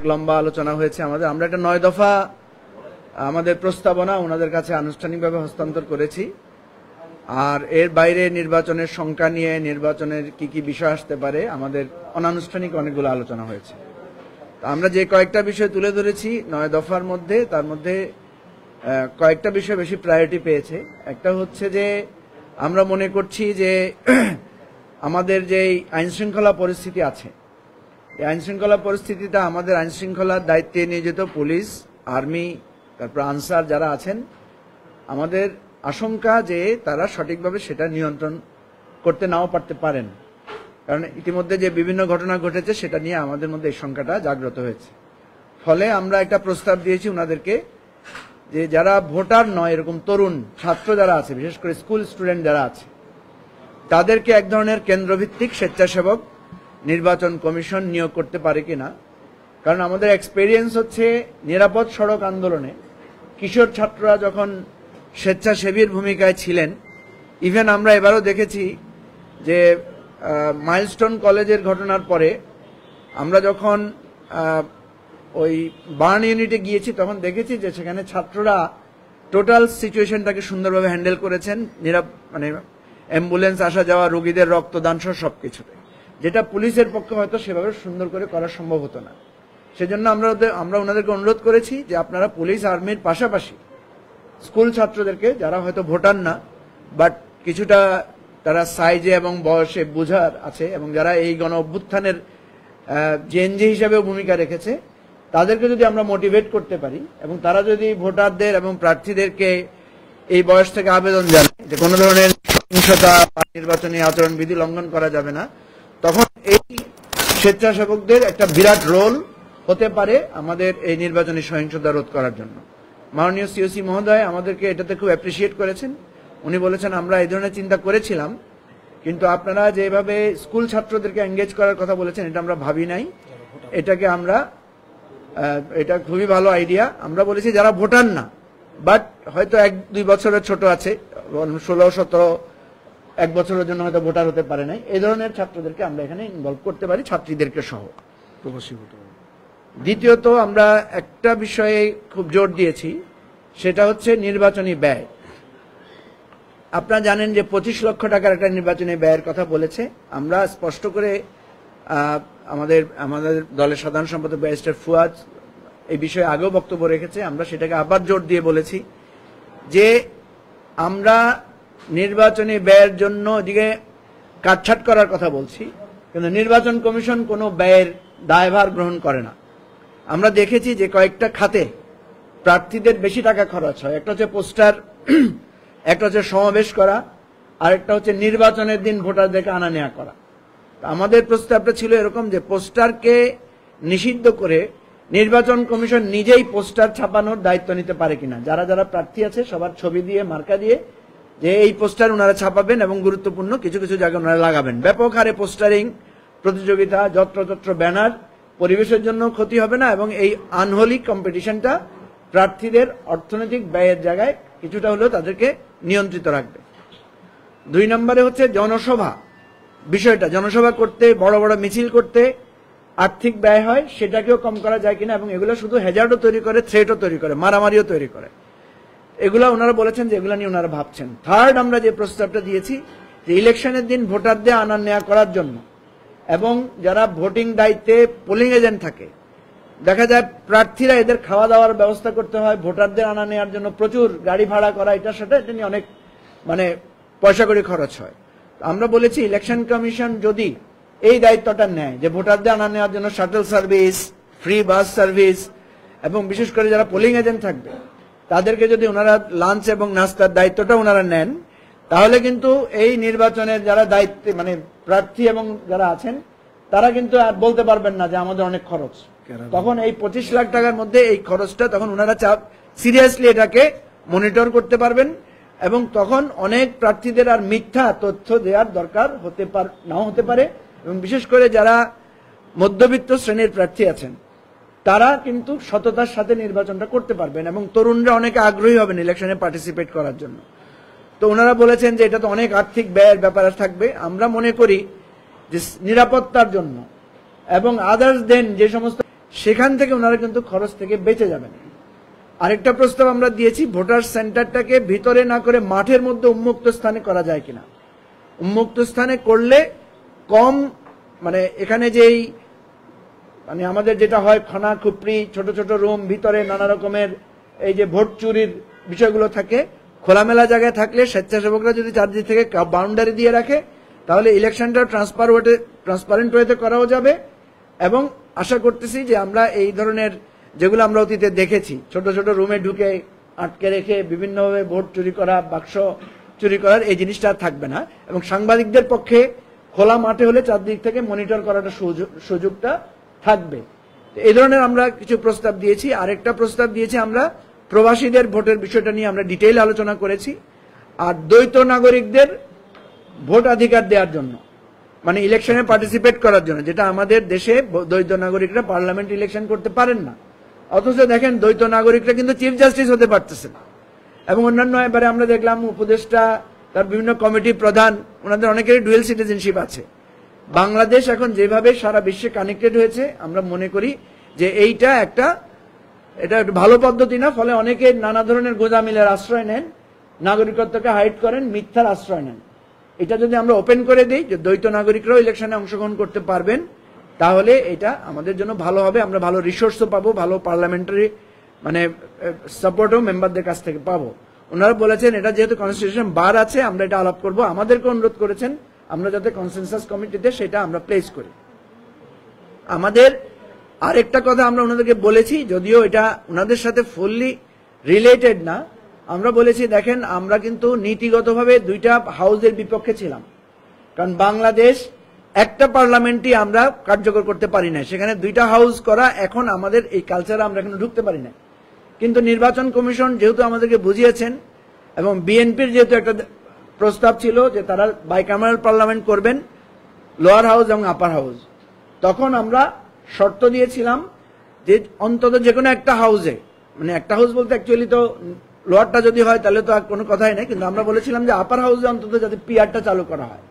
লম্বা আলোচনা হয়েছে আমাদের। আমরা একটা 9 দফা আমাদের প্রস্তাবনা ওনাদের কাছে আনুষ্ঠানিকভাবে হস্তান্তর করেছি। আর এর বাইরে নির্বাচনের সংখ্যা নিয়ে, নির্বাচনের কি কি বিষয় আসতে পারে, আমাদের অনানুষ্ঠানিক অনেকগুলো আলোচনা হয়েছে। আমরা যে কয়েকটা বিষয় তুলে ধরেছি 9 দফার মধ্যে, তার মধ্যে কয়েকটা বিষয় বেশি প্রায়োরিটি পেয়েছে। একটা হচ্ছে যে আমরা মনে করছি যে আমাদের যে আইন শৃঙ্খলা পরিস্থিতি আছে, এই আইন শৃঙ্খলা পরিস্থিতিটা আমাদের আইন শৃঙ্খলার দায়িত্বে নিয়োজিত পুলিশ, আর্মি, তারপর আনসার যারা আছেন, আমাদের আশঙ্কা যে তারা সঠিকভাবে সেটা নিয়ন্ত্রণ করতে নাও পারতে পারেন। কারণ ইতিমধ্যে যে বিভিন্ন ঘটনা ঘটেছে সেটা নিয়ে আমাদের মধ্যে এই শঙ্কাটা জাগ্রত হয়েছে। ফলে আমরা একটা প্রস্তাব দিয়েছি ওনাদেরকে যে যারা ভোটার নয়, এরকম তরুণ ছাত্র যারা আছে, বিশেষ করে স্কুল স্টুডেন্ট যারা আছে, তাদেরকে এক ধরনের কেন্দ্রভিত্তিক স্বেচ্ছাসেবক নির্বাচন কমিশন নিয়োগ করতে পারে কিনা। কারণ আমাদের এক্সপেরিয়েন্স হচ্ছে নিরাপদ সড়ক আন্দোলনে কিশোর ছাত্ররা যখন স্বেচ্ছাসেবীর ভূমিকায় ছিলেন, ইভেন আমরা এবারও দেখেছি যে মাইলস্টোন কলেজের ঘটনার পরে আমরা যখন ওই বার্ন ইউনিটে গিয়েছি তখন দেখেছি যে সেখানে ছাত্ররা টোটাল সিচুয়েশনটাকে সুন্দরভাবে হ্যান্ডেল করেছেন, মানে অ্যাম্বুলেন্স আসা যাওয়া, রোগীদের রক্তদান সহ সবকিছুতে, যেটা পুলিশের পক্ষে হয়তো সেভাবে সুন্দর করে করা সম্ভব হতো না। সেজন্য আমরা ওনাদেরকে অনুরোধ করেছি যে আপনারা পুলিশ আর্মির পাশাপাশি স্কুল ছাত্রদেরকে, যারা হয়তো ভোটার না বাট কিছুটা তারা সাইজে এবং বয়সে বুঝার আছে এবং যারা এই গণ অভ্যুত্থানের জেএনজি হিসাবেও ভূমিকা রেখেছে, তাদেরকে যদি আমরা মোটিভেট করতে পারি এবং তারা যদি ভোটারদের এবং প্রার্থীদেরকে এই বয়স থেকে আবেদন জানায় যে কোনো ধরনের সহিংসতা বা নির্বাচনী আচরণবিধি লঙ্ঘন করা যাবে না, তখন এই স্বেচ্ছাসেবকদের একটা বিরাট রোল হতে পারে আমাদের এই নির্বাচনী সহিংসতা রোধ করার জন্য। মাননীয় সিওসি মহোদয় আমাদেরকে এটাতে খুব অ্যাপ্রিসিয়েট করেছেন। উনি বলেছেন আমরা এই ধরনের চিন্তা করেছিলাম, কিন্তু আপনারা যেভাবে স্কুল ছাত্রদেরকে এঙ্গেজ করার কথা বলেছেন এটা আমরা ভাবি নাই। এটা খুবই ভালো আইডিয়া। আমরা বলেছি যারা ভোটার না বাট হয়তো 1-2 বছরের ছোট আছে, 16-17 1 বছরের জন্য হয়তো ভোটার হতে পারে নাই, এই ধরনের ছাত্রদেরকে আমরা এখানে ইনভলভ করতে পারি, ছাত্রীদেরকে সহ। দ্বিতীয়ত আমরা একটা বিষয়ে খুব জোর দিয়েছি, সেটা হচ্ছে নির্বাচনী ব্যয়। আপনারা জানেন যে 25 লক্ষ টাকার একটা নির্বাচনী ব্যয়ের কথা বলেছে। আমরা স্পষ্ট করে আমাদের দলের সাধারণ সম্পাদক ব্যারিস্টার ফুয়াদ এই বিষয়ে আগেও বক্তব্য রেখেছে। আমরা সেটাকে আবার জোর দিয়ে বলেছি যে আমরা নির্বাচনী ব্যয়ের জন্য এদিকে কাটছাট করার কথা বলছি, কিন্তু নির্বাচন কমিশন কোনো ব্যয়ের দায়ভার গ্রহণ করে না। আমরা দেখেছি যে কয়েকটা খাতে প্রার্থীদের বেশি টাকা খরচ হয়। একটা হচ্ছে পোস্টার, একটা হচ্ছে সমাবেশ করা, আর একটা হচ্ছে নির্বাচনের দিন ভোটারদেরকে আনা নেওয়া করা। আমাদের প্রস্তাবটা ছিল এরকম যে পোস্টারকে নিষিদ্ধ করে নির্বাচন কমিশন নিজেই পোস্টার ছাপানোর দায়িত্ব নিতে পারে কিনা, যারা যারা প্রার্থী আছে সবার ছবি দিয়ে, মার্কা দিয়ে, যে এই পোস্টার ওনারা ছাপাবেন এবং গুরুত্বপূর্ণ কিছু কিছু জায়গায় ওনারা লাগাবেন। ব্যাপক হারে পোস্টারিং প্রতিযোগিতা, যত্রতত্র ব্যানার, পরিবেশের জন্য ক্ষতি হবে না এবং এই আনহোলি কম্পিটিশনটা প্রার্থীদের অর্থনৈতিক ব্যয়ের জায়গায় কিছুটা হলেও তাদেরকে নিয়ন্ত্রিত রাখবে। 2 নম্বরে হচ্ছে জনসভা বিষয়টা, জনসভা করতে, বড় বড় মিছিল করতে আর্থিক ব্যয় হয়, সেটাকেও কম করা যায় কিনা, এবং এগুলো শুধু হ্যাজার্ডও তৈরি করে, থ্রেটও তৈরি করে, মারামারিও তৈরি করে। এগুলো ওনারা বলেছেন যে এগুলো নিয়ে ওনারা ভাবছেন। থার্ড, আমরা যে প্রস্তাবটা দিয়েছি যে ইলেকশনের দিন ভোটারদের আনা নেওয়া করার জন্য এবং যারা ভোটিং দায়িত্বে পোলিং এজেন্ট থাকে, দেখা যায় প্রার্থীরা এদের খাওয়া দাওয়ার ব্যবস্থা করতে হয়, ভোটারদের আনা নেওয়ার জন্য প্রচুর গাড়ি ভাড়া করা, এটা নিয়ে অনেক পয়সা করে খরচ হয়। আমরা বলেছি ইলেকশন কমিশন যদি এই দায়িত্বটা নেয় যে ভোটারদের আনা নেওয়ার জন্য shuttle service, free bus service, এবং বিশেষ করে যারা পোলিং এজেন্ট থাকবে তাদেরকে যদি ওনারা লাঞ্চ এবং নাস্তার দায়িত্বটা ওনারা নেন, তাহলে কিন্তু এই নির্বাচনের যারা দায়িত্বে প্রার্থী এবং যারা আছেন তারা কিন্তু আর বলতে পারবেন না যে আমাদের অনেক খরচ। তখন এই 25 লাখ টাকার মধ্যে এই খরচটা তখন ওনারা সিরিয়াসলি এটাকে মনিটর করতে পারবেন এবং তখন অনেক প্রার্থীদের আর মিথ্যা তথ্য দেওয়ার দরকার নাও হতে পারে, এবং বিশেষ করে যারা মধ্যবিত্ত শ্রেণীর প্রার্থী আছেন তারা কিন্তু সততার সাথে নির্বাচনটা করতে পারবেন এবং তরুণরা অনেকে আগ্রহী হবেন ইলেকশনে পার্টিসিপেট করার জন্য। তো ওনারা বলেছেন যে এটা তো অনেক আর্থিক ব্যয়ের ব্যাপার থাকবে। আমরা মনে করি যে নিরাপত্তার জন্য এবং আদার্স দেন যে সমস্ত সেখান থেকে ওনারা কিন্তু খরচ থেকে বেঁচে যাবেন। আরেকটা প্রস্তাব আমরা দিয়েছি, ভোটার সেন্টারটাকে ভিতরে না করে মাঠের মধ্যে উন্মুক্ত স্থানে করা যায় কিনা। উন্মুক্ত স্থানে করলে কম মানে এখানে যেই মানে আমাদের যেটা হয় খানা খুপড়ি ছোট ছোট রুম ভিতরে নানা রকমের এই যে ভোট চুরির বিষয়গুলো থাকে, খোলামেলা জায়গায় থাকলে স্বেচ্ছাসেবকরা যদি চারদিক থেকে বাউন্ডারি দিয়ে রাখে তাহলে ইলেকশনটা ট্রান্সপারেন্ট ওয়েতে করাও যাবে। এবং আশা করতেছি যে আমরা এই ধরনের যেগুলো আমরা অতীতে দেখেছি ছোট ছোট রুমে ঢুকে আটকে রেখে বিভিন্নভাবে ভোট চুরি করা, বাক্স চুরি করার এই জিনিসটা থাকবে না। এবং সাংবাদিকদের পক্ষে খোলা মাঠে হলে চারদিক থেকে মনিটর করাটা সুযোগটা থাকবে। এই ধরনের আমরা কিছু প্রস্তাব দিয়েছি। আরেকটা প্রস্তাব দিয়েছি আমরা প্রবাসীদের ভোটের বিষয়টা নিয়ে আমরা ডিটেইল আলোচনা করেছি। আর দ্বৈত নাগরিকদের ভোটাধিকার দেওয়ার জন্য মানে ইলেকশনে পার্টিসিপেট করার জন্য, যেটা আমাদের দেশে দ্বৈত নাগরিকরা পার্লামেন্ট ইলেকশন করতে পারেন না, অথচ দেখেন দ্বৈত নাগরিকরা কিন্তু চিফ জাস্টিস হতে পারতেছে না। এবং অন্যান্য এবারে আমরা দেখলাম উপদেষ্টা, তার বিভিন্ন কমিটি প্রধান, ওনাদের অনেকেরই ডুয়েল সিটিজেনশিপ আছে। বাংলাদেশ এখন যেভাবে সারা বিশ্বে কানেক্টেড হয়েছে আমরা মনে করি যে এটা একটা ভালো পদ্ধতি না। ফলে অনেকে নানা ধরনের গোঁজামিলের আশ্রয় নেন, নাগরিকত্বকে হাইড করেন, মিথ্যার আশ্রয় নেন। এটা যদি আমরা ওপেন করে দিই যে দ্বৈত নাগরিকরাও ইলেকশনে অংশগ্রহণ করতে পারবেন, তাহলে এটা আমাদের জন্য ভালো হবে। আমরা ভালো রিসোর্সও পাবো, ভালো পার্লামেন্টারি মানে সাপোর্টও মেম্বারদের কাছ থেকে পাবো। ওনারা বলেছেন এটা যেহেতু কনস্টিটিউশন বার আছে আমরা এটা আলাপ করবো, আমাদেরকে অনুরোধ করেছেন আমরা যাতে কনসেনসাস কমিটিতে সেটা আমরা প্লেস করি। আমাদের আরেকটা কথা আমরা ওনাদেরকে বলেছি, যদিও এটা ওনাদের সাথে ফুললি রিলেটেড না, আমরা বলেছি দেখেন আমরা কিন্তু নীতিগতভাবে দুইটা হাউসের বিপক্ষে ছিলাম। কারণ বাংলাদেশ একটা পার্লামেন্টই আমরা কার্যকর করতে পারি না, সেখানে দুইটা হাউস করা এখন আমাদের এই কালচারে আমরা এখনো ঢুকতে পারি না। কিন্তু নির্বাচন কমিশন যেহেতু আমাদেরকে বুঝিয়েছেন এবং বিএনপির যেহেতু একটা প্রস্তাব ছিল যে তারা বাইক্যামেরাল পার্লামেন্ট করবেন, লোয়ার হাউস এবং আপার হাউস, তখন আমরা শর্ত দিয়েছিলাম যে অন্তত যে কোনো একটা হাউসে, মানে একটা হাউস বলতে অ্যাকচুয়ালি তো লোয়ারটা যদি হয় তাহলে তো আর কোনো কথাই নেই, কিন্তু আমরা বলেছিলাম যে আপার হাউসে অন্তত যাতে পিআরটা চালু করা হয়,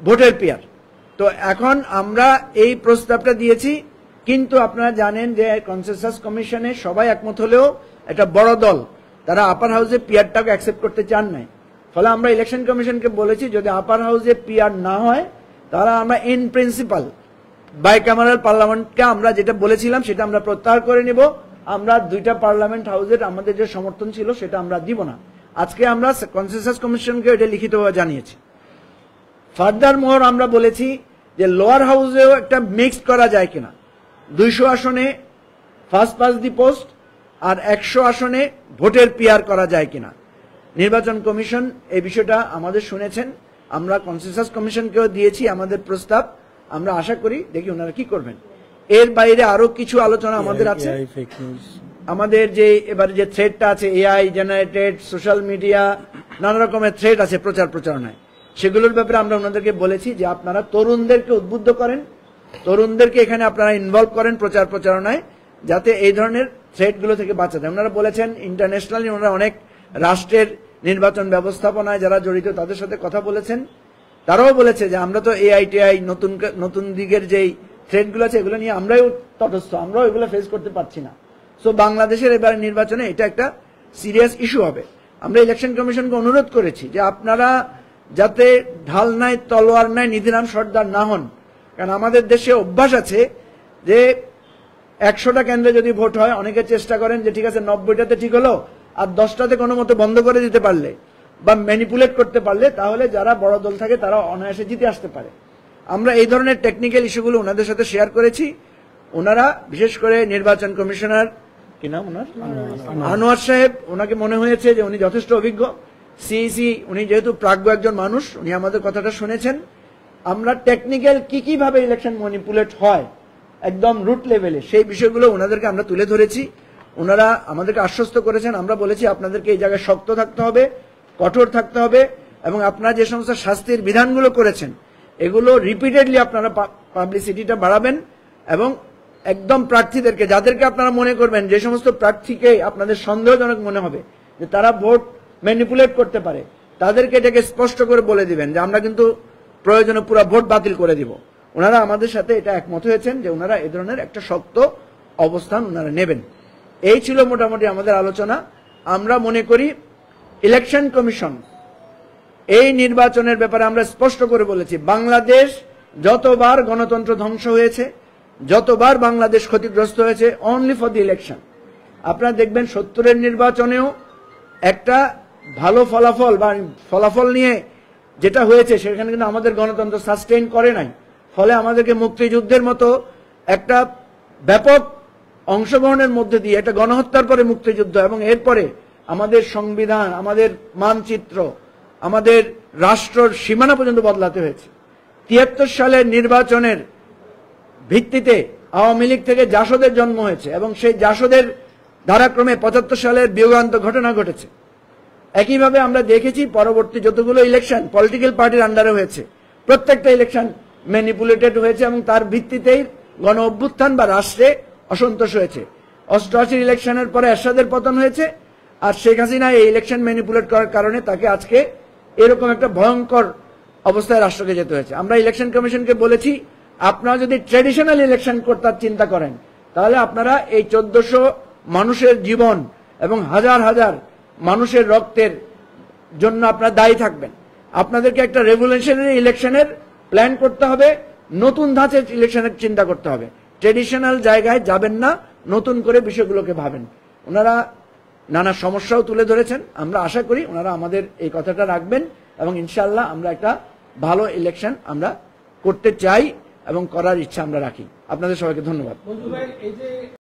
ভোটের পিআর। তো এখন আমরা এই প্রস্তাবটা দিয়েছি, কিন্তু আপনারা জানেন যে কনসেনসাস কমিশনে সবাই একমত হলেও একটা বড় দল তারা আপার হাউসে পিআরটাকে অ্যাকসেপ্ট করতে চান নাই। ফলে আমরা ইলেকশন কমিশনকে বলেছি যদি আপার হাউসে পিআর না হয় তাহলে আমরা ইন প্রিন্সিপাল বাইক্যামেরাল পার্লামেন্টকে আমরা যেটা বলেছিলাম সেটা আমরা প্রত্যাহার করে নিব। আমরা দুইটা পার্লামেন্ট হাউসের আমাদের যে সমর্থন ছিল সেটা আমরা দিব না। আজকে আমরা কনসেনসাস কমিশনকে এটা লিখিতভাবে জানিয়েছি। ফার্দার মোর আমরা বলেছি যে লোয়ার হাউসেও একটা মিক্স করা যায় কিনা, 200 আসনে ফার্স্ট পাস দি পোস্ট আর 100 আসনে ভোটের পিআর করা যায় কিনা। নির্বাচন কমিশন এই বিষয়টা আমাদের শুনেছেন, আমরা কনসেনসাস কমিশনকেও দিয়েছি আমাদের প্রস্তাব। আমরা আশা করি দেখি ওনারা কি করবেন। এর বাইরে আরো কিছু আলোচনা আমাদের আছে। আমাদের যে এবারে যে থ্রেডটা আছে, এআই জেনারেটেড, সোশ্যাল মিডিয়া, নানা রকমের থ্রেড আছে প্রচার প্রচারণায়, সেগুলোর ব্যাপারে আমরা ওনাদেরকে বলেছি যে আপনারা তরুণদেরকে উদ্বুদ্ধ করেন, তরুণদেরকে এখানে আপনারা ইনভলভ করেন প্রচার প্রচারণায়, যাতে এই ধরনের থ্রেডগুলো থেকে বাঁচা যায়। ওনারা বলেছেন ইন্টারন্যাশনালি ওনারা অনেক রাষ্ট্রের নির্বাচন ব্যবস্থাপনায় যারা জড়িত তাদের সাথে কথা বলেছেন, তারাও বলেছে যে আমরা তো এআই টিআই নতুন দিকের যেই থ্রেডগুলো আছে এগুলো নিয়ে আমরাও তটস্থ, আমরাও এগুলো ফেস করতে পারছি না। সো বাংলাদেশের এবারে নির্বাচনে এটা একটা সিরিয়াস ইস্যু হবে। আমরা ইলেকশন কমিশনকে অনুরোধ করেছি যে আপনারা যাতে ঢাল নাই তলোয়ার নাই নিধিরাম সর্দার না হন। কারণ আমাদের দেশে অভ্যাস আছে যে 100টা কেন্দ্রে যদি ভোট হয় অনেকে চেষ্টা করেন যে ঠিক আছে 90টাতে ঠিক হলো, আর 10টাতে কোনো মতো বন্ধ করে দিতে পারলে বা ম্যানিপুলেট করতে পারলে তাহলে যারা বড় দল থাকে তারা অনায়াসে জিতে আসতে পারে। আমরা এই ধরনের টেকনিক্যাল ইস্যুগুলো ওনাদের সাথে শেয়ার করেছি। ওনারা বিশেষ করে নির্বাচন কমিশনার কি নাম ওনার, আনোয়ার সাহেব, ওনাকে মনে হয়েছে যে উনি যথেষ্ট অভিজ্ঞ। সিইসি উনি যেহেতু প্রাজ্ঞ একজন মানুষ, উনি আমাদের কথাটা শুনেছেন। আমরা টেকনিক্যাল কি ভাবে ইলেকশন ম্যানিপুলেট হয় একদম রুট লেভেলে সেই বিষয়গুলো ওনাদেরকে আমরা তুলে ধরেছি। ওনারা আমাদেরকে আশ্বস্ত করেছেন। আমরা বলেছি আপনাদেরকে এই জায়গায় শক্ত থাকতে হবে, কঠোর থাকতে হবে, এবং আপনারা যে সমস্ত শাস্তির বিধানগুলো করেছেন এগুলো রিপিটেডলি আপনারা পাবলিসিটিটা বাড়াবেন, এবং একদম প্রার্থীদেরকে যাদেরকে আপনারা মনে করবেন যে সমস্ত প্রার্থীকে আপনাদের সন্দেহজনক মনে হবে যে তারা ভোট ম্যানিপুলেট করতে পারে, তাদেরকে এটাকে স্পষ্ট করে বলে দিবেন যে আমরা কিন্তু প্রয়োজনে পুরো ভোট বাতিল করে দিব। ওনারা আমাদের সাথে এটা একমত হয়েছেন যে ওনারা এ ধরনের একটা শক্ত অবস্থান ওনারা নেবেন। এই ছিল মোটামুটি আমাদের আলোচনা। আমরা মনে করি ইলেকশন কমিশন এই নির্বাচনের ব্যাপারে আমরা স্পষ্ট করে বলেছি, বাংলাদেশ যতবার গণতন্ত্র ধ্বংস হয়েছে, যতবার বাংলাদেশ ক্ষতিগ্রস্ত হয়েছে, অনলি ফর দি ইলেকশন। আপনারা দেখবেন 70-এর নির্বাচনেও একটা ভালো ফলাফল নিয়ে যেটা হয়েছে সেখানে কিন্তু আমাদের গণতন্ত্র সাস্টেইন করে নাই। ফলে আমাদেরকে মুক্তিযুদ্ধের মতো একটা ব্যাপক অংশগ্রহণের মধ্যে দিয়ে একটা গণহত্যার পরে মুক্তিযুদ্ধ এবং এরপরে আমাদের সংবিধান, আমাদের মানচিত্র, আমাদের রাষ্ট্রের সীমানা পর্যন্ত বদলাতে হয়েছে। 73 সালের নির্বাচনের ভিত্তিতে আওয়ামী লীগ থেকে জাসদের জন্ম হয়েছে এবং সেই জাসদের ধারাক্রমে 75 সালের বিয়োগান্ত ঘটনা ঘটেছে। একইভাবে আমরা দেখেছি পরবর্তী যতগুলো ইলেকশন পলিটিক্যাল পার্টির আন্ডারে হয়েছে, প্রত্যেকটা ইলেকশন ম্যানিপুলেটেড হয়েছে এবং তার ভিত্তিতেই গণ অভ্যুত্থান বা রাষ্ট্রে অসন্তোষ হয়েছে। 88 ইলেকশনের পরে এরশাদের পতন হয়েছে, আর শেখ হাসিনা এই ইলেকশন ম্যানিপুলেট করার কারণে তাকে আজকে এরকম একটা ভয়ঙ্কর অবস্থায় রাষ্ট্রকে যেতে হয়েছে। আমরা ইলেকশন কমিশনকে বলেছি, আপনারা যদি ট্রেডিশনাল ইলেকশন করতে চিন্তা করেন তাহলে আপনারা এই 1400 মানুষের জীবন এবং হাজার হাজার মানুষের রক্তের জন্য আপনারা দায়ী থাকবেন। আপনাদেরকে একটা রেভলিউশনারি ইলেকশনের প্ল্যান করতে হবে, নতুন ধাঁচের ইলেকশনের চিন্তা করতে হবে। ট্রেডিশনাল জায়গায় যাবেন না, নতুন করে বিষয়গুলোকে ভাবেন। ওনারা নানা সমস্যাও তুলে ধরেছেন। আমরা আশা করি ওনারা আমাদের এই কথাটা রাখবেন এবং ইনশাআল্লাহ আমরা একটা ভালো ইলেকশন আমরা করতে চাই এবং করার ইচ্ছা আমরা রাখি। আপনাদের সবাইকে ধন্যবাদ।